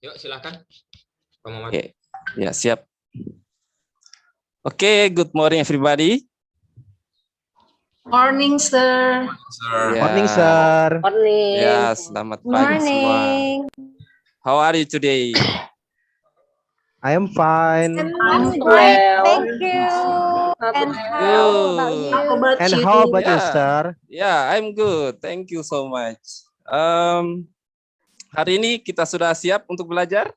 Yuk, silakan. Pak Muhammad. Oke, ya siap. Oke, good morning everybody. Morning, sir. Sir. Ya, Morning, sir. Morning. ya, selamat pagi semua. How are you today? I am fine. I'm Great, well. thank you. And how about you? How about And you? how about you, Yeah. sir? Ya, I'm good. Thank you so much. Hari ini kita sudah siap untuk belajar?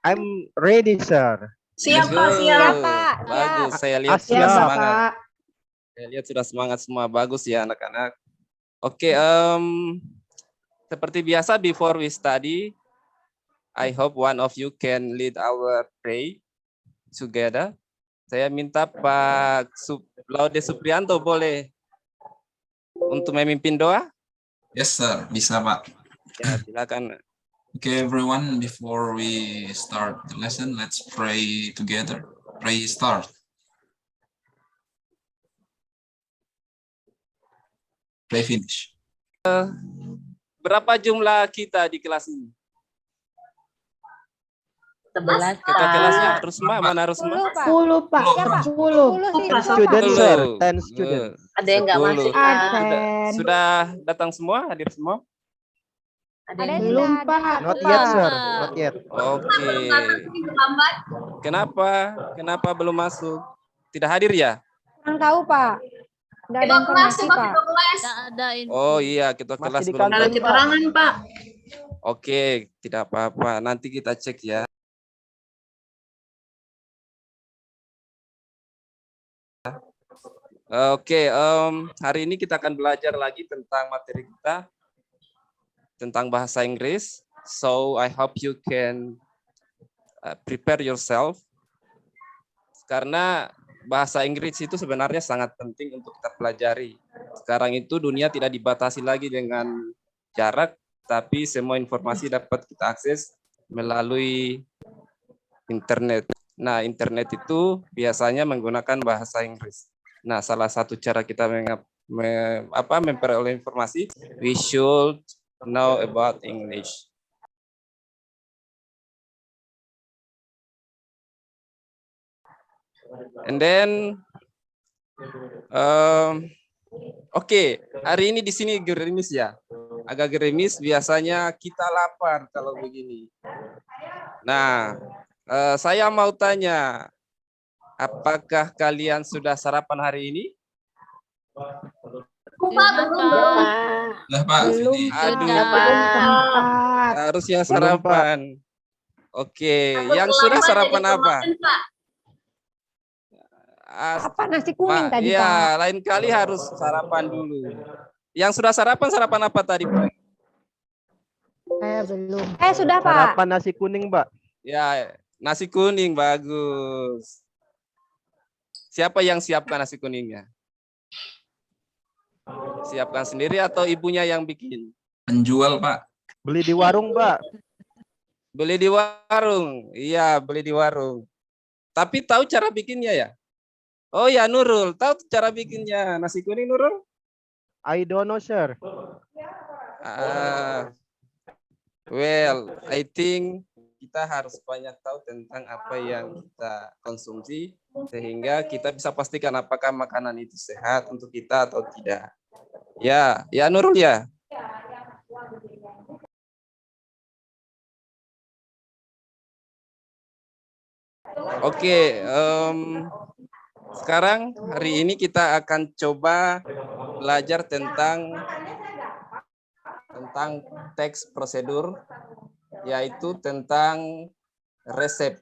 I'm ready, sir. Siap, Pak, Good. siap. Pak. Bagus, saya lihat Siap, sudah Bapak. semangat. Saya lihat sudah semangat semua. Bagus ya anak-anak. Oke, seperti biasa before we study, I hope one of you can lead our pray together. Saya minta Pak Laude Suprianto boleh untuk memimpin doa? Yes, sir. Bisa, Pak. Ya, silakan. Okay, everyone, before we start the lesson, let's pray together. Pray start. Pray finish. Berapa jumlah kita di kelas ini? 11, Kita kelasnya Rusma, mana Rusma? 10, Pak. 10, Pak. Siapa? 10. 10 sih. Student, sir. 10. 10 student. Ada yang nggak 10. masuk, Pak. Absen. Sudah datang semua, hadir semua? Ada Ada yang yang Belum, sudah Pak. ada. Not yet, sir. Not yet. Oke. Kenapa? Kenapa belum masuk? Tidak hadir ya? Kurang tahu, Pak. Nggak ada informasi, Pak. Oh iya, kita Masih kelas di belum. kantin, Pak. keterangan, Pak. Oke, tidak apa-apa. Nanti kita cek ya. Oke, hari ini kita akan belajar lagi tentang materi kita tentang bahasa Inggris. So I hope you can prepare yourself karena bahasa Inggris itu sebenarnya sangat penting untuk kita pelajari. Sekarang itu dunia tidak dibatasi lagi dengan jarak, tapi semua informasi dapat kita akses melalui internet. Nah, internet itu biasanya menggunakan bahasa Inggris. Nah, salah satu cara kita memperoleh informasi, we should know about English. And then, oke, hari ini di sini gerimis ya, agak gerimis. Biasanya kita lapar kalau begini. Nah, saya mau tanya, apakah kalian sudah sarapan hari ini? Nah, Pak. Belum, Finish. Pak. Aduh. Belum sempat. Harusnya sarapan. Oke, yang sudah sarapan apa? Apa nasi kuning tadi, Iya, Pak? lain kali harus sarapan dulu. Yang sudah sarapan apa tadi, Pak? Saya belum. Sudah, Pak. Sarapan nasi kuning, Mbak. Ya, nasi kuning bagus. Siapa yang siapkan nasi kuningnya? Siapkan sendiri atau ibunya yang bikin? Penjual, Pak. Beli di warung, Mbak. Beli di warung. Iya, beli di warung. Tapi tahu cara bikinnya ya? Oh ya, Nurul. Tahu cara bikinnya nasi kuning, Nurul? I don't know, sir. Well, I think kita harus banyak tahu tentang apa yang kita konsumsi sehingga kita bisa pastikan apakah makanan itu sehat untuk kita atau tidak. Ya, ya Nurul ya. Oke, sekarang hari ini kita akan coba belajar tentang teks prosedur, yaitu tentang resep.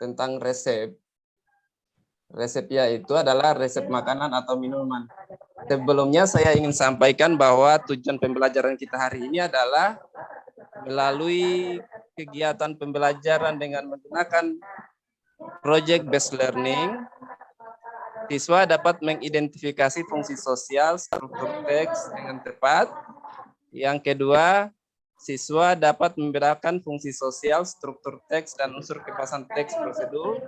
Tentang resep. Resepnya itu adalah resep makanan atau minuman. Sebelumnya saya ingin sampaikan bahwa tujuan pembelajaran kita hari ini adalah melalui kegiatan pembelajaran dengan menggunakan project based learning, siswa dapat mengidentifikasi fungsi sosial struktur teks dengan tepat. Yang kedua, siswa dapat membedakan fungsi sosial, struktur teks, dan unsur kepasan teks prosedur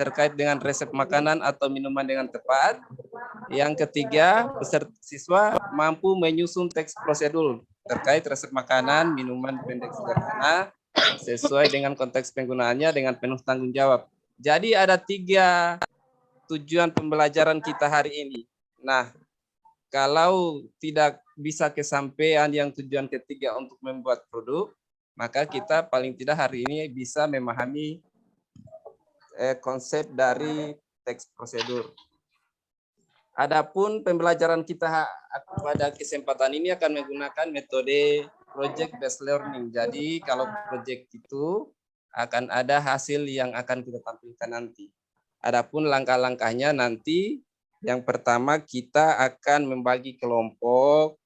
terkait dengan resep makanan atau minuman dengan tepat. Yang ketiga, peserta siswa mampu menyusun teks prosedur terkait resep makanan, minuman pendek sederhana sesuai dengan konteks penggunaannya dengan penuh tanggung jawab. Jadi ada 3 tujuan pembelajaran kita hari ini. Nah, kalau tidak bisa kesampaian yang tujuan ketiga untuk membuat produk, maka kita paling tidak hari ini bisa memahami konsep dari teks prosedur. Adapun pembelajaran kita pada kesempatan ini akan menggunakan metode project based learning. Jadi kalau project itu akan ada hasil yang akan kita tampilkan nanti. Adapun langkah-langkahnya nanti yang pertama kita akan membagi kelompok,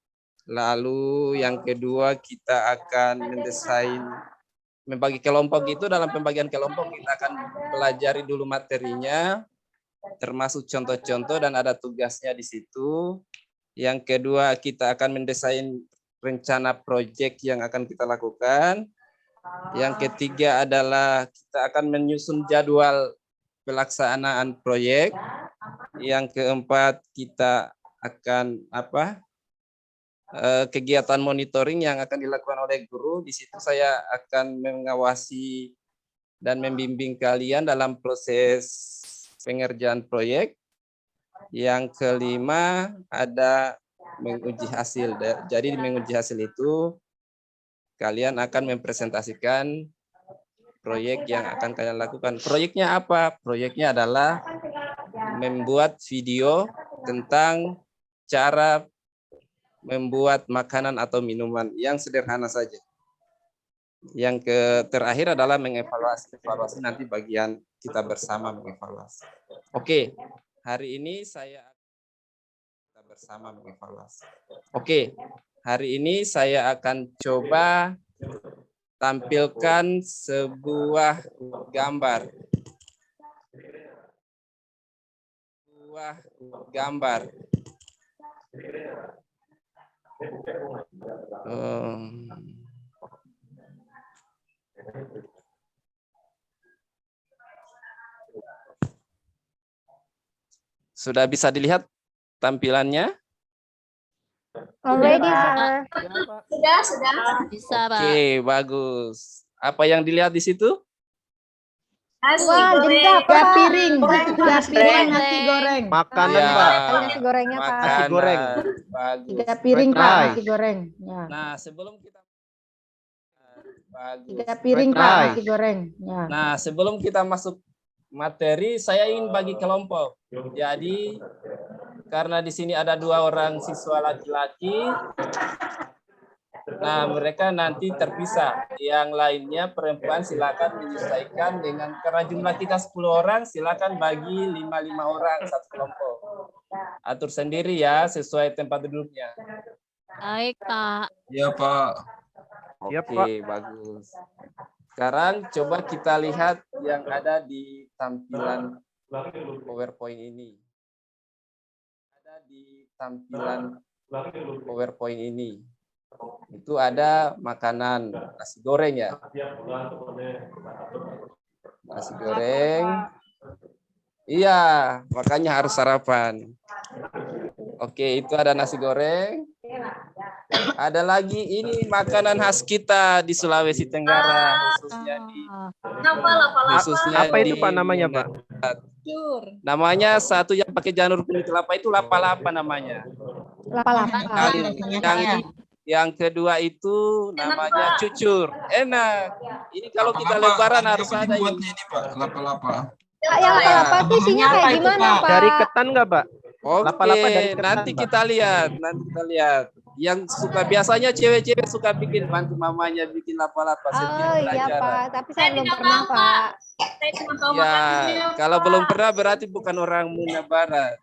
lalu yang kedua kita akan mendesain membagi kelompok itu. Dalam pembagian kelompok kita akan pelajari dulu materinya, termasuk contoh-contoh dan ada tugasnya di situ. Yang kedua kita akan mendesain rencana proyek yang akan kita lakukan. Yang ketiga adalah kita akan menyusun jadwal pelaksanaan proyek. Yang keempat kita akan kegiatan monitoring yang akan dilakukan oleh guru. Di situ saya akan mengawasi dan membimbing kalian dalam proses pengerjaan proyek. Yang kelima ada menguji hasil. Jadi di menguji hasil itu kalian akan mempresentasikan proyek yang akan kalian lakukan. Proyeknya apa? Proyeknya adalah membuat video tentang cara membuat makanan atau minuman yang sederhana saja. Yang terakhir adalah mengevaluasi. Evaluasi nanti bagian kita bersama mengevaluasi. Oke, hari ini kita bersama mengevaluasi. Oke, hari ini saya akan coba tampilkan sebuah gambar. Sudah bisa dilihat tampilannya? Already, sir. Sudah. Bisa, Pak. Oke, bagus. Apa yang dilihat di situ? Wah, jeda, Tiga Pak. piring. Tiga piring nasi goreng. Makanan, Ya, Pak. Nasi gorengnya, Pak. makanan. Nasi goreng. Bagus. Tiga piring, Fried Pak, rice. nasi goreng. Ya. Nah, sebelum kita bagus. Tiga piring, Fried Pak, rice. nasi goreng. Ya. Nah, sebelum kita masuk materi, saya ingin bagi kelompok. Jadi, karena di sini ada 2 orang siswa laki-laki, nah mereka nanti terpisah. Yang lainnya perempuan silakan menyesuaikan dengan, karena jumlah kita 10 orang, silakan bagi 5 orang satu kelompok. Atur sendiri ya, sesuai tempat duduknya. Baik, Pak. Ya, Pak. Oke, Iya, Pak. bagus. Sekarang coba kita lihat yang ada di tampilan PowerPoint ini. Ada di tampilan PowerPoint ini. Itu ada makanan, nasi goreng ya. Nasi goreng. Iya, makanya harus sarapan. Oke, itu ada nasi goreng. Ada lagi ini makanan khas kita di Sulawesi Tenggara, khususnya di Apa itu, Pak, namanya, Pak? Namanya satu yang pakai janur kuning kelapa itu lapa-lapa namanya. Lapa-lapa. Yang kedua itu namanya cucur. Enak. Ini kalau kita lebaran harus ada buat ini. ini, Pak. Lapa-lapa. Pak, yang lapa-lapa itu isinya kayak gimana, Pak? Dari ketan nggak, Pak? Oke, Lapa-lapa dari ketan, nanti Pak. kita lihat. Yang suka biasanya cewek-cewek suka bikin, bantu mamanya bikin lapa-lapa. Oh iya, Pak. Tapi saya belum pernah, Pak. Ya, kalau belum pernah berarti bukan orang Muna Barat.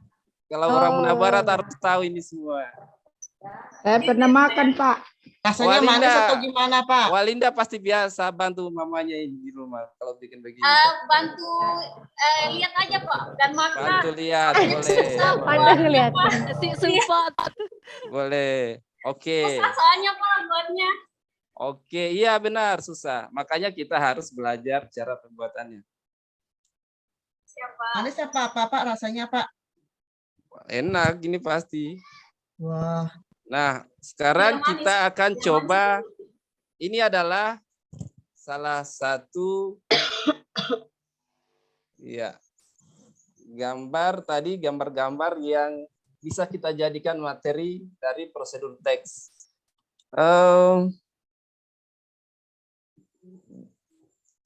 Kalau orang Muna Barat harus tahu ini semua. Saya pernah makan, Pak. Rasanya Walinda. manis atau gimana, Pak? Walinda pasti biasa bantu mamanya ini di rumah kalau bikin begini. Bantu lihat aja Pak dan makan. Bantu lihat, boleh. Pandai ngeliat. Si support. Boleh. Oke. Susah soalnya Pak buatnya. Oke, iya benar susah. Makanya kita harus belajar cara pembuatannya. Siapa? Manis apa, Pak? Rasanya, Pak? Enak ini pasti. Wah. Nah, sekarang kita akan coba, ini adalah salah satu ya gambar tadi, gambar-gambar yang bisa kita jadikan materi dari prosedur teks.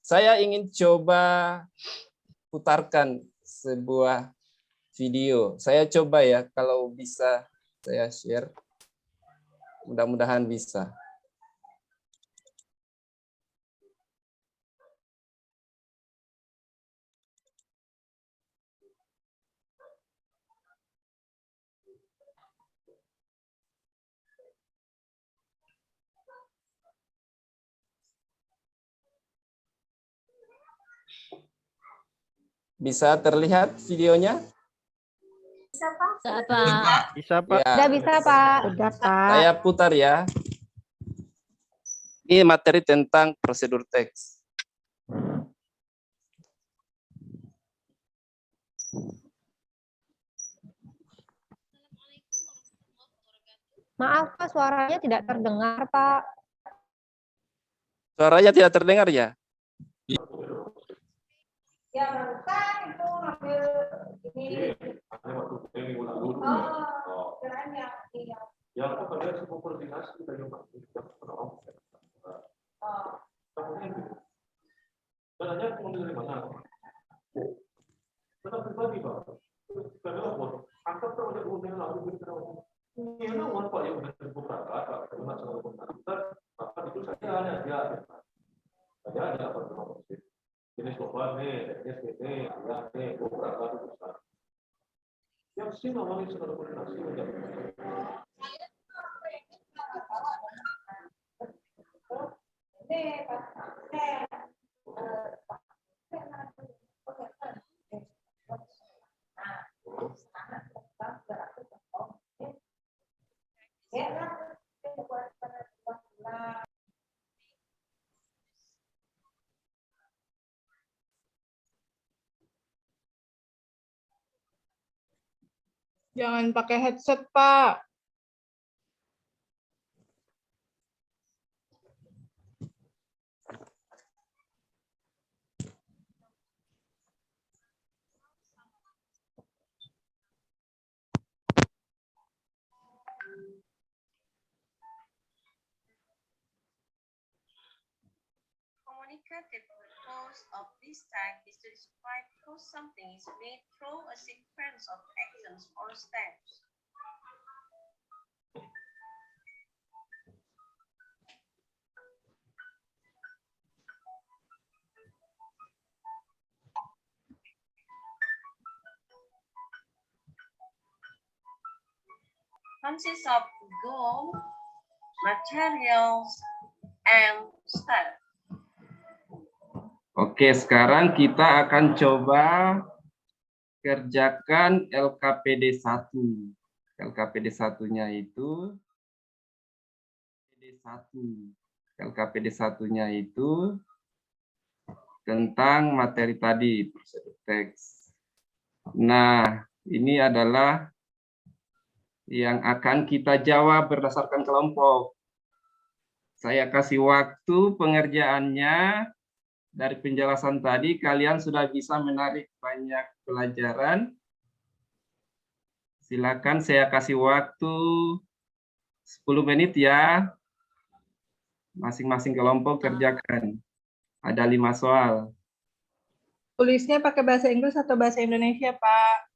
Saya ingin coba putarkan sebuah video. Saya coba ya, kalau bisa saya share. Mudah-mudahan bisa. Bisa terlihat videonya? Bisa, Pak. Bisa, Pak. Ya, Udah bisa, Pak. Udah, Pak. saya putar ya. Ini materi tentang prosedur teks. Maaf, Pak, suaranya tidak terdengar, Pak. Suaranya tidak terdengar ya? Jangan pakai headset, Pak. Communicative purpose of this tag is to describe how something is made through a sequence of actions or steps. Consists of goal, materials, and style. Oke, sekarang kita akan coba kerjakan LKPD 1. LKPD 1-nya itu LKPD 1-nya itu tentang materi tadi, prosedur teks. Nah, ini adalah yang akan kita jawab berdasarkan kelompok. Saya kasih waktu pengerjaannya. Dari penjelasan tadi, kalian sudah bisa menarik banyak pelajaran. Silakan saya kasih waktu 10 menit ya. Masing-masing kelompok kerjakan. Ada 5 soal. Tulisnya pakai bahasa Inggris atau bahasa Indonesia, Pak?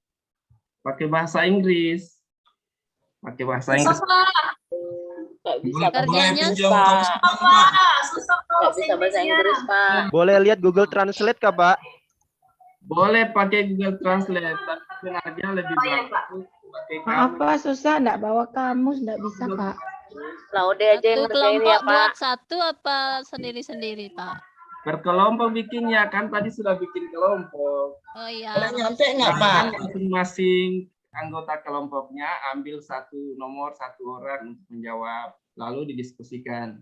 Pakai bahasa Inggris. Pakai bahasa Inggris. Kerjanya Nggak bisa bahasa Inggris, Pak. Boleh lihat Google Translate, Kak, Pak? Boleh pakai Google Translate, tapi sebenarnya lebih bagus pakai Maaf, kamus. Pak, susah enggak bawa kamus, enggak bisa, Pak. Laude aja yang satu ngerjain kelompok ya, Pak. buat satu apa sendiri-sendiri, Pak? Berkelompok bikinnya, kan tadi sudah bikin kelompok. Oh iya. Nyampe nggak, Pak? Masing-masing anggota kelompoknya ambil satu nomor, satu orang untuk menjawab, lalu didiskusikan.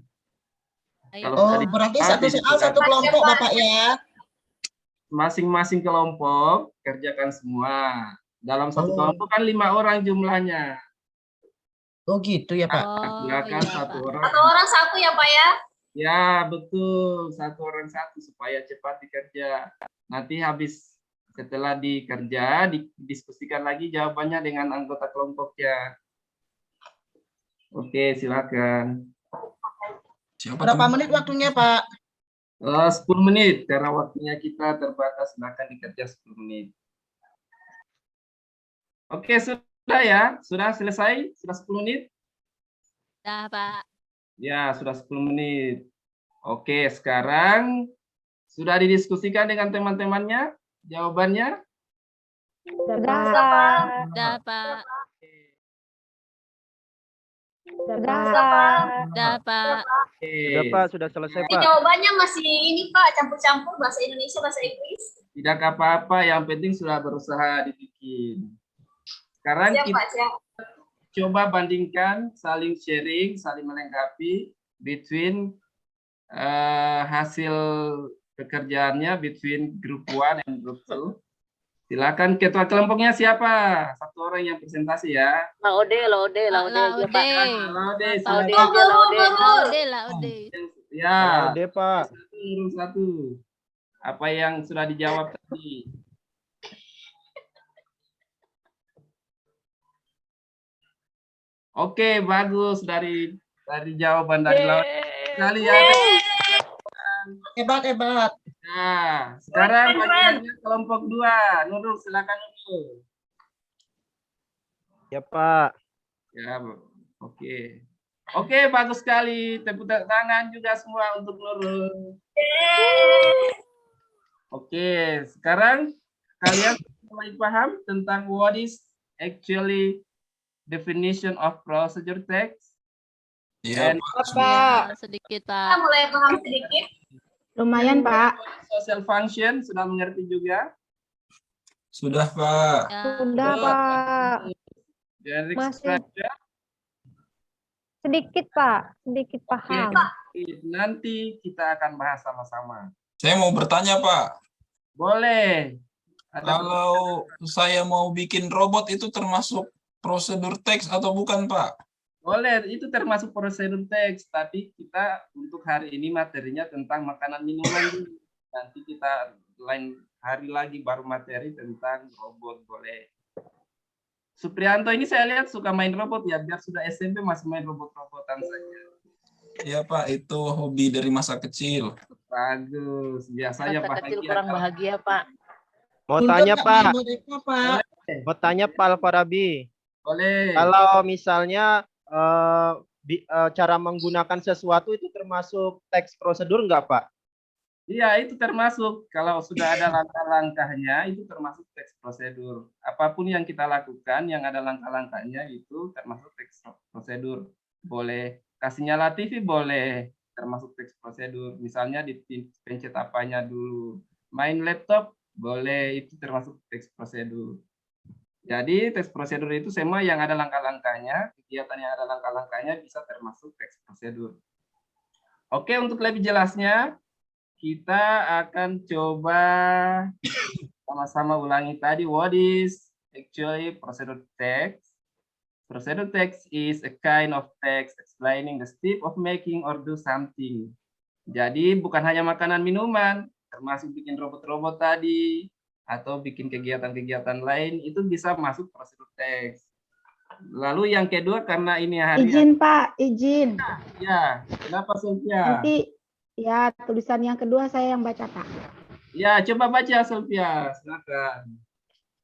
Ayo, Kalau tadi berarti satu soal satu kelompok, Bapak ya. masing-masing kelompok kerjakan semua. Dalam satu kelompok kan 5 orang jumlahnya. Oh gitu ya Pak. Oh, Silakan iya, satu Pak. orang. Satu orang satu ya Pak ya. Ya, betul. Satu orang satu supaya cepat dikerja. Nanti habis setelah dikerja, didiskusikan lagi jawabannya dengan anggota kelompoknya. Oke, silakan. Siapa Berapa teman? menit waktunya Pak? 10 menit, karena waktunya kita terbatas, silakan dikerja 10 menit. Oke, sudah ya? Sudah selesai? Sudah 10 menit? Dah, Pak. Ya, sudah 10 menit. Oke, sekarang sudah didiskusikan dengan teman-temannya jawabannya? Sudah, Pak. Dah, Pak. Sudah, Pak. Dah, Pak. Oke. Sudah Pak, sudah selesai Ini Pak. jawabannya masih ini Pak, campur-campur bahasa Indonesia, bahasa Inggris. Tidak apa-apa, yang penting sudah berusaha dibikin. Sekarang Siap kita Pak, siap. coba bandingkan, saling sharing, saling melengkapi between hasil pekerjaannya between group 1 and group 2. Silakan, ketua kelompoknya siapa? Satu orang yang presentasi ya. Laude. Laude, Laude, silakan. Laude. Ya, Udah Pak. satu. Apa yang sudah dijawab tadi? Oke, bagus dari jawaban dari Laude. Sekali ya. Hebat. Nah, sekarang bagiannya kelompok 2. Nurul, silakan Nurul. Ya Pak. Ya, oke. Oke, bagus sekali. Tepuk tangan juga semua untuk Nurul. Oke, sekarang kalian mulai paham tentang what is actually definition of procedure text? Iya, And Ya, sedikit, Kita Pak. mulai paham sedikit. Lumayan, Pak. social function sudah mengerti juga? sudah Pak. Ya. Sudah, Pak. Generic Masih. structure. Sedikit, Pak. Sedikit paham. Nanti kita akan bahas sama-sama. Saya mau bertanya Pak. Boleh. Ada Kalau saya mau bikin robot itu termasuk prosedur teks atau bukan Pak? Boleh, itu termasuk prosedur teks, tapi kita untuk hari ini materinya tentang makanan minuman dulu. Nanti kita lain hari lagi baru materi tentang robot, boleh. Suprianto ini saya lihat suka main robot ya, biar sudah SMP masih main robot-robotan saja. Iya Pak, itu hobi dari masa kecil. Bagus, biasanya Masa kecil bahagia. kurang bahagia, Pak. Mau tanya Pak. Pak. Mau tanya Pak Alfarabi. Boleh. Kalau misalnya cara menggunakan sesuatu itu termasuk teks prosedur enggak Pak? Iya, itu termasuk. Kalau sudah ada langkah-langkahnya, itu termasuk teks prosedur. Apapun yang kita lakukan, yang ada langkah-langkahnya, itu termasuk teks prosedur. Boleh kasih nyala TV, boleh termasuk teks prosedur. Misalnya dipencet apanya dulu. Main laptop, boleh, itu termasuk teks prosedur. Jadi, teks prosedur itu semua yang ada langkah-langkahnya, kegiatan yang ada langkah-langkahnya bisa termasuk teks prosedur. Oke, untuk lebih jelasnya, kita akan coba sama-sama ulangi tadi. What is actually procedure text? Procedure text is a kind of text explaining the step of making or do something. Jadi bukan hanya makanan minuman, termasuk bikin robot-robot tadi atau bikin kegiatan-kegiatan lain itu bisa masuk procedure text. Lalu yang kedua, karena ini hari Izin, Pak. Izin. ya, kenapa Sylvia? Nanti ya tulisan yang kedua saya yang baca, Pak. Ya, coba baca Sylvia, silakan.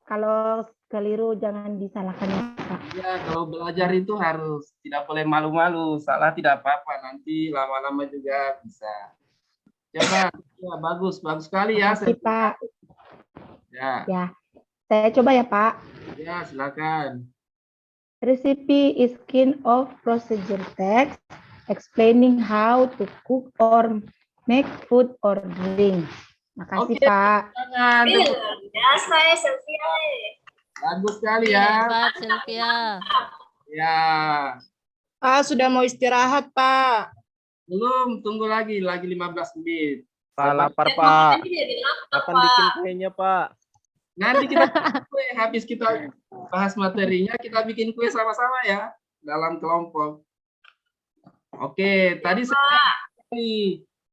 Kalau keliru jangan disalahkan ya, Pak. Ya, kalau belajar itu harus tidak boleh malu-malu, salah tidak apa-apa, nanti lama-lama juga bisa. Coba, ya, bagus sekali ya. Makasih, Pak. Ya, Ya, saya coba ya, Pak. ya, silakan. Recipe is kind of procedure text explaining how to cook or make food or drink. Makasih, Oke. Pak. Tangan. Biasa ya, Sylvia. Bagus sekali ya. Hebat, Sylvia. Ya, Sudah mau istirahat, Pak. belum, tunggu lagi 15 menit. Pak lapar Pak. Kapan bikin kuenya Pak? Nanti kita bikin kue, habis kita bahas materinya, kita bikin kue sama-sama ya. dalam kelompok. Oke, tadi saya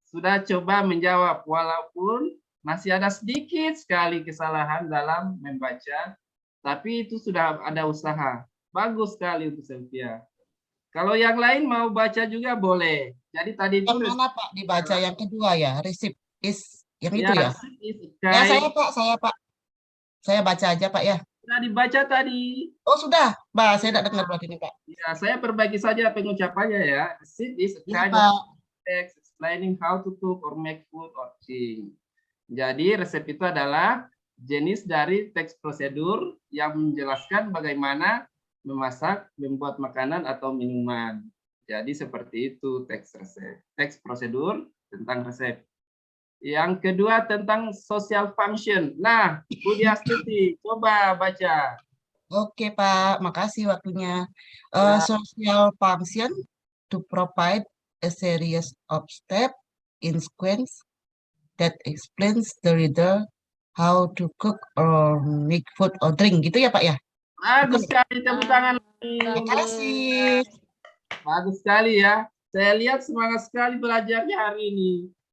sudah coba menjawab walaupun masih ada sedikit sekali kesalahan dalam membaca, tapi itu sudah ada usaha. Bagus sekali untuk Sylvia. Kalau yang lain mau baca juga boleh. Jadi tadi itu Yang mana Pak dibaca yang kedua ya? Receipt is yang itu ya? receipt is a Ya kind. saya Pak. Saya baca aja Pak ya. Sudah dibaca tadi. Oh sudah, Pak. Saya tidak dengar berarti ini Pak. Ya, saya perbaiki saja pengucapannya ya. Receipt is a Iya kind Pak. of text explaining how to cook or make food or drink. Jadi resep itu adalah jenis dari teks prosedur yang menjelaskan bagaimana memasak, membuat makanan atau minuman. Jadi seperti itu teks resep. Teks prosedur tentang resep. Yang kedua tentang social function. Nah, Budi Astuti, coba baca. Oke Pak, makasih waktunya. Ya. Social function to provide a series of steps in sequence that explains the reader how to cook or make food or drink. Gitu ya Pak ya? Bagus sekali, tepuk tangan. Terima kasih. Bagus sekali ya. Saya lihat semangat sekali belajarnya hari ini.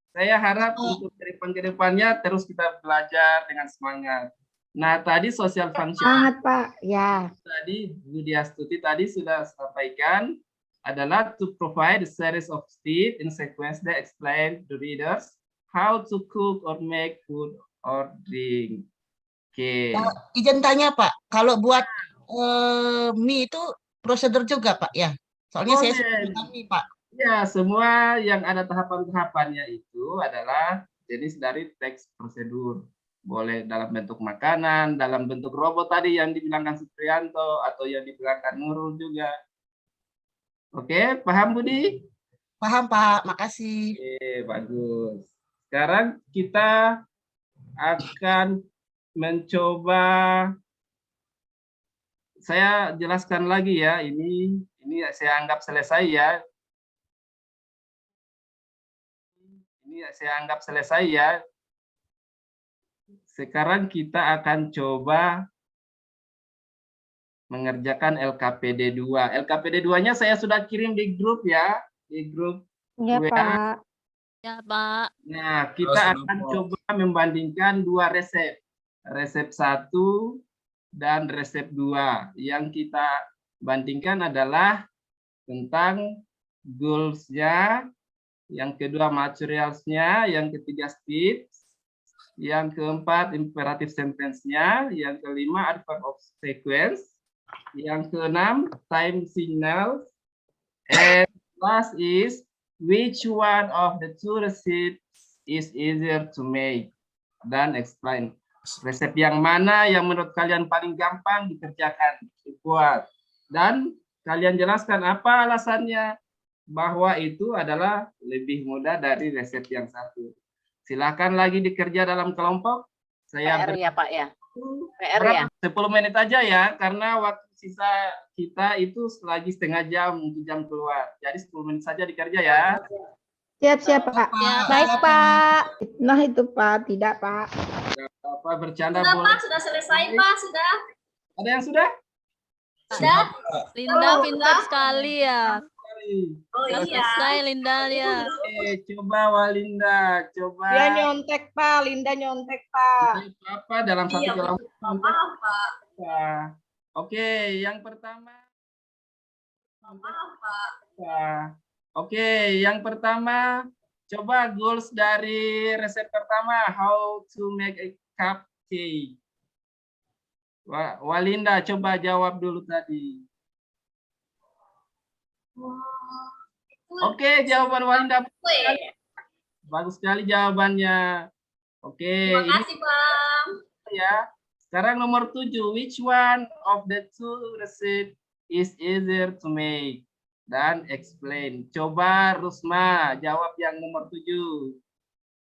Saya harap untuk ke depannya terus kita belajar dengan semangat. Nah, tadi social function Semangat, Pak. Ya. tadi Budi Astuti tadi sudah sampaikan adalah to provide a series of steps in sequence that explain the readers how to cook or make food or drink. Oke. Izin tanya Pak, kalau buat mie itu prosedur juga Pak ya? Soalnya saya suka Boleh. makan mie Pak. Ya, semua yang ada tahapan-tahapannya itu adalah jenis dari teks prosedur. Boleh dalam bentuk makanan, dalam bentuk robot tadi yang dibilangkan Supriyanto atau yang dibilangkan Nurul juga. Oke, paham Budi? Paham Pak, makasih. Oke, bagus. Sekarang kita akan mencoba, saya jelaskan lagi ya, ini saya anggap selesai ya. Ini saya anggap selesai ya. Sekarang kita akan coba mengerjakan LKPD 2. LKPD 2-nya saya sudah kirim di grup ya, di grup Ya, WA. Pak. Ya, Pak. Nah, kita akan coba membandingkan dua resep. Resep 1 dan resep 2. Yang kita bandingkan adalah tentang goals-nya, yang kedua materials-nya, yang ketiga steps, yang keempat imperative sentence-nya, yang kelima adverb of sequence, yang keenam time signals, and last is which one of the two recipes is easier to make dan explain. Resep yang mana yang menurut kalian paling gampang dikerjakan, dibuat, dan kalian jelaskan apa alasannya bahwa itu adalah lebih mudah dari resep yang satu. Silakan lagi dikerja dalam kelompok. Saya PR ya Pak ya? PR berapa? ya? 10 menit aja ya, karena waktu sisa kita itu lagi setengah jam, 1 jam keluar. Jadi 10 menit saja dikerja ya. Siap, Pak. Ya, Baik, Pak. Nah, itu, Pak. Tidak, Pak. Apa bercanda Sudah boleh. Pak, sudah selesai Pak, sudah. Ada yang sudah? Sudah? Linda pintar sekali ya. Oh iya. Selesai Linda ya. Oke, coba Walinda, coba. Dia nyontek Pak, Linda nyontek Pak. Apa dalam satu Iya, kelompok? Maaf Pak. Oke, yang pertama. Maaf Pak. Oke, yang pertama, coba goals dari resep pertama, how to make a cupcake. Walinda, coba jawab dulu tadi. Oke, jawaban Walinda bagus sekali jawabannya. Oke, Terima kasih Bang. ini ya. Sekarang nomor 7, which one of the two recipes is easier to make? Dan explain. Coba Rusma jawab yang nomor 7.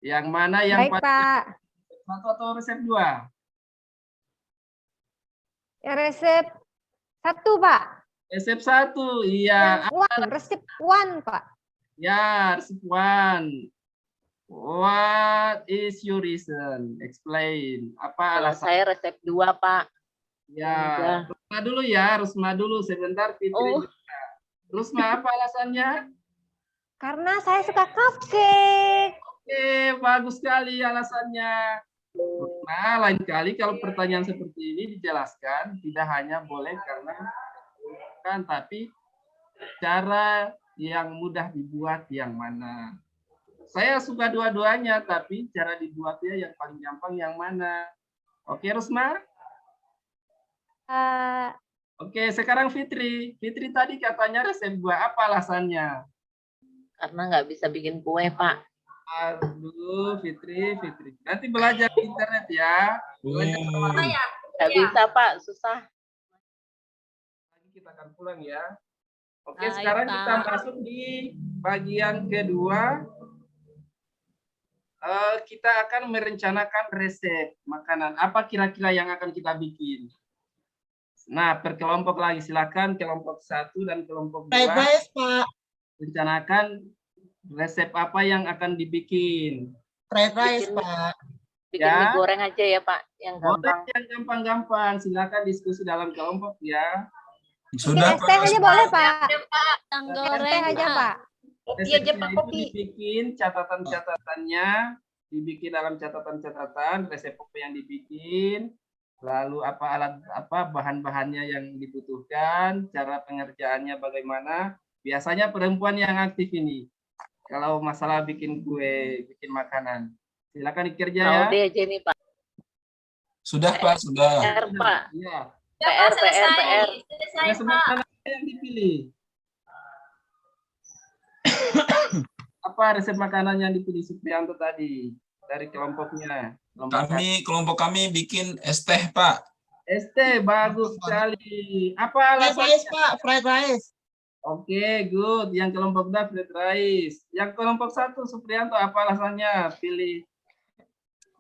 Yang mana yang Baik, Pak. satu atau resep 2? Ya, resep 1, Pak. Resep 1, iya. Resep 1, Pak. Ya, resep 1. What is your reason? Explain. Apa alasan? Saya resep 2 Pak. Ya, Rusma dulu ya, Rusma dulu sebentar Fitri. Oh. juga. Rusma, apa alasannya? Karena saya suka cupcake. Oke, bagus sekali alasannya. Nah, lain kali kalau pertanyaan seperti ini dijelaskan, tidak hanya boleh karena kan, tapi cara yang mudah dibuat yang mana. Saya suka dua-duanya, tapi cara dibuatnya yang paling gampang yang mana. Oke, Rusma? Oke, sekarang Fitri. Fitri tadi katanya resep buah, apa alasannya? Karena nggak bisa bikin kue, Pak. Aduh, Fitri. Nanti belajar di internet ya. Belajar sama saya. Nggak bisa, Pak. Susah. Lagi kita akan pulang ya. Oke, Baik, sekarang Pak. kita masuk di bagian kedua. Kita akan merencanakan resep makanan. Apa kira-kira yang akan kita bikin? Nah, per kelompok lagi. Silakan kelompok 1 dan kelompok 2. Fried rice, Pak. Rencanakan resep apa yang akan dibikin. Fried rice, Pak. Bikin Ya. mie goreng aja ya, Pak. Yang Boleh gampang. yang gampang-gampang. Silakan diskusi dalam kelompok ya. Sudah, Es teh aja boleh, Pak. Yang Es goreng, teh aja, Pak. Resepnya aja, Pak, itu kopi. dibikin catatan-catatannya, dibikin dalam catatan-catatan resep apa yang dibikin, lalu apa bahan-bahannya yang dibutuhkan, cara pengerjaannya bagaimana. Biasanya perempuan yang aktif ini kalau masalah bikin kue, bikin makanan. Silakan dikerja ya. Mau deh aja nih, Pak. Sudah, Pak, sudah. PR, Pak. Iya. PR. Resep makanan yang dipilih. Apa resep makanan yang dipilih Suprianto tadi dari kelompoknya? Kelompok kami bikin es teh, Pak. Es teh bagus sekali. Apa Fried alasannya? rice, Pak. Fried rice. Oke, good. Yang kelompok 2 fried rice. Yang kelompok 1 Suprianto apa alasannya pilih?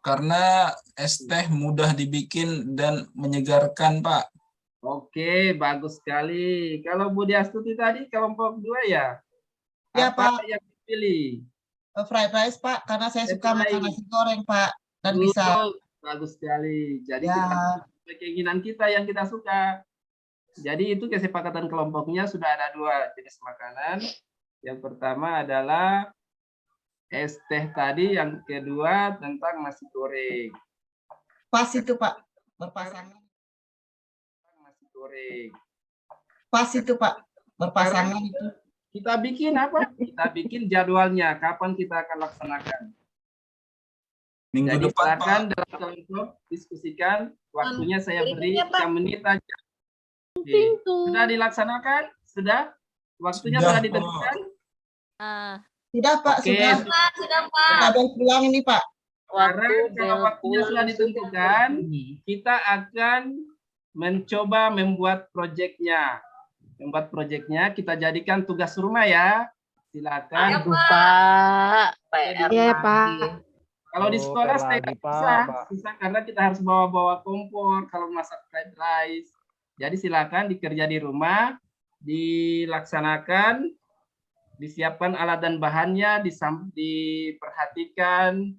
Karena es teh mudah dibikin dan menyegarkan, Pak. Oke, bagus sekali. Kalau Budi Astuti tadi kelompok 2 ya? Ya, Apa Pak. yang dipilih? Fried rice, Pak. Karena saya suka Fried makan rice. nasi goreng, Pak. Dan Good. bisa. Bagus sekali. Jadi Ya. kita sesuai keinginan kita yang kita suka. Jadi itu kesepakatan kelompoknya sudah ada 2 jenis makanan. Yang pertama adalah es teh tadi, yang kedua tentang nasi goreng. Pas itu, Pak. Berpasangan. Nasi goreng. Pas itu, Pak. Berpasangan itu. Kita bikin apa? Kita bikin jadwalnya, kapan kita akan laksanakan. Minggu Jadi depan, Pak. silakan dalam kelompok diskusikan, waktunya saya beri 3 menit aja. Oke. Sudah dilaksanakan? Sudah? Waktunya Sudah, sudah Pak. ditentukan? Sudah, Pak. Oke, Sudah. Sudah, Kita boleh pulang ini, Pak. sekarang kalau waktunya sudah ditentukan, kita akan mencoba membuat proyeknya. Membuat proyeknya, kita jadikan tugas rumah ya. Silakan. Aduh, Pak. PR Iya, lagi. Pak. Kalau di sekolah saya lagi, nggak bisa, Pak. susah karena kita harus bawa-bawa kompor kalau masak fried rice. Jadi silakan dikerja di rumah, dilaksanakan, disiapkan alat dan bahannya, diperhatikan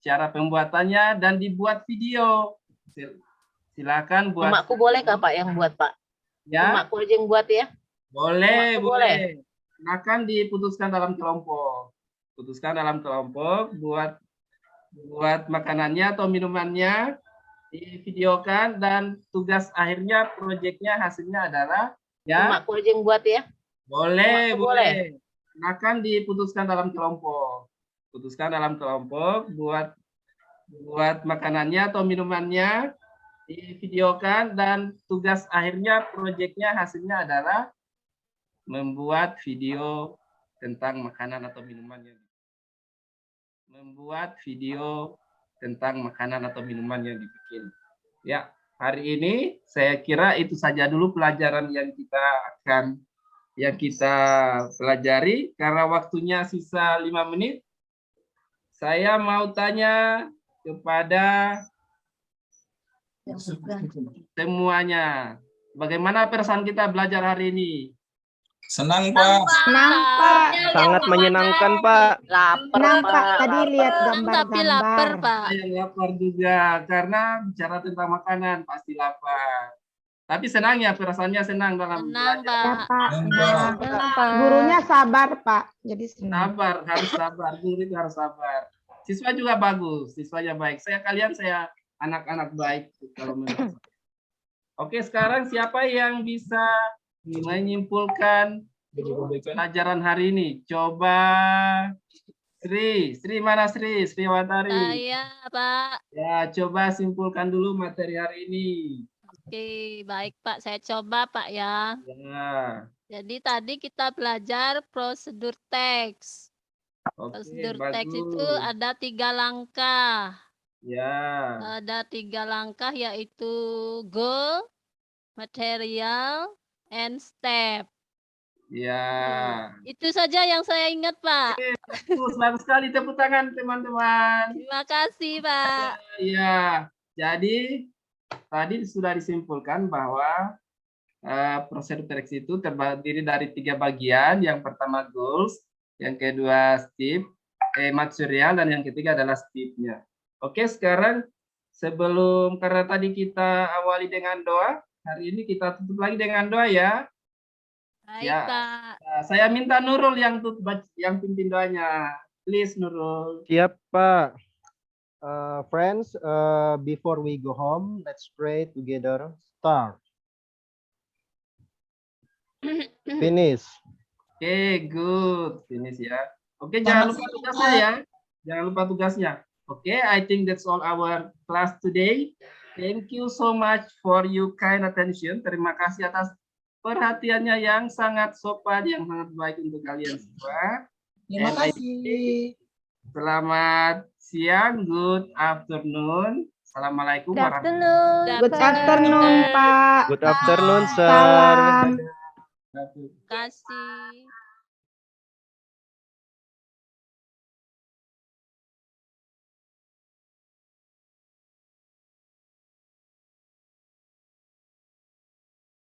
cara pembuatannya dan dibuat video. Silakan buat. Emakku boleh kah, Pak, yang buat, Pak? Ya, Emakku aja yang buat ya. boleh, Emakku boleh. Silakan diputuskan dalam kelompok. Putuskan dalam kelompok buat makanannya atau minumannya, divideokan dan tugas akhirnya proyeknya hasilnya adalah ya Emakku aja yang buat ya. boleh Emakku boleh. akan diputuskan dalam kelompok. Putuskan dalam kelompok buat makanannya atau minumannya, divideokan dan tugas akhirnya proyeknya hasilnya adalah membuat video tentang makanan atau minumannya. Membuat video tentang makanan atau minuman yang dibikin. Ya, hari ini saya kira itu saja dulu pelajaran yang kita pelajari. Karena waktunya sisa 5 menit, saya mau tanya kepada semuanya. Bagaimana perasaan kita belajar hari ini? Senang, Pak. Senang, Pak. Sangat menyenangkan, Pak. Lapar, Senang, Pak. Tadi lapar. lihat Senang tapi lapar, gambar-gambar. Pak. Saya lapar juga karena bicara tentang makanan pasti lapar. Tapi senang ya, perasaannya senang dalam Senang, belajar. Ya, Pak. Pak. Senang. Senang, Pak. Gurunya sabar, Pak. Jadi senang. Sabar, harus sabar. Guru itu harus sabar. Siswa juga bagus, siswanya baik. Saya anak-anak baik kalau menurut saya. Oke, sekarang siapa yang bisa menyimpulkan pelajaran hari ini? Coba Sri mana Sri? Sriwatari. Saya, Pak. Ya, coba simpulkan dulu materi hari ini. Oke, baik, Pak. Saya coba, Pak, ya. Ya, Jadi tadi kita belajar prosedur teks. oke, Prosedur teks itu bagus. ada 3 langkah. Ya, Ada 3 langkah yaitu goal, material, and step. ya. Itu saja yang saya ingat, Pak. Bagus sekali, tepuk tangan teman-teman. Terima kasih, Pak. Ya, jadi tadi sudah disimpulkan bahwa prosedur teks itu terdiri dari 3 bagian. Yang pertama goals, yang kedua step, material, dan yang ketiga adalah stepnya. Oke, sekarang karena tadi kita awali dengan doa, hari ini kita tutup lagi dengan doa ya. Baik, Ya. Pak. Nah, saya minta Nurul yang pimpin doanya. Please Nurul. Siap, Pak. Friends, before we go home, let's pray together. Start. Finish. Oke, good. Finish ya. Oke, jangan lupa tugasnya ya. Jangan lupa tugasnya. Oke, I think that's all our class today. Thank you so much for your kind attention. Terima kasih atas perhatiannya yang sangat sopan, yang sangat baik untuk kalian semua. Terima And I kasih. think selamat siang, good afternoon. Assalamualaikum Good warahmatullahi afternoon. Good afternoon, Pak. Good afternoon, sir. Salam. wabarakatuh. Terima kasih.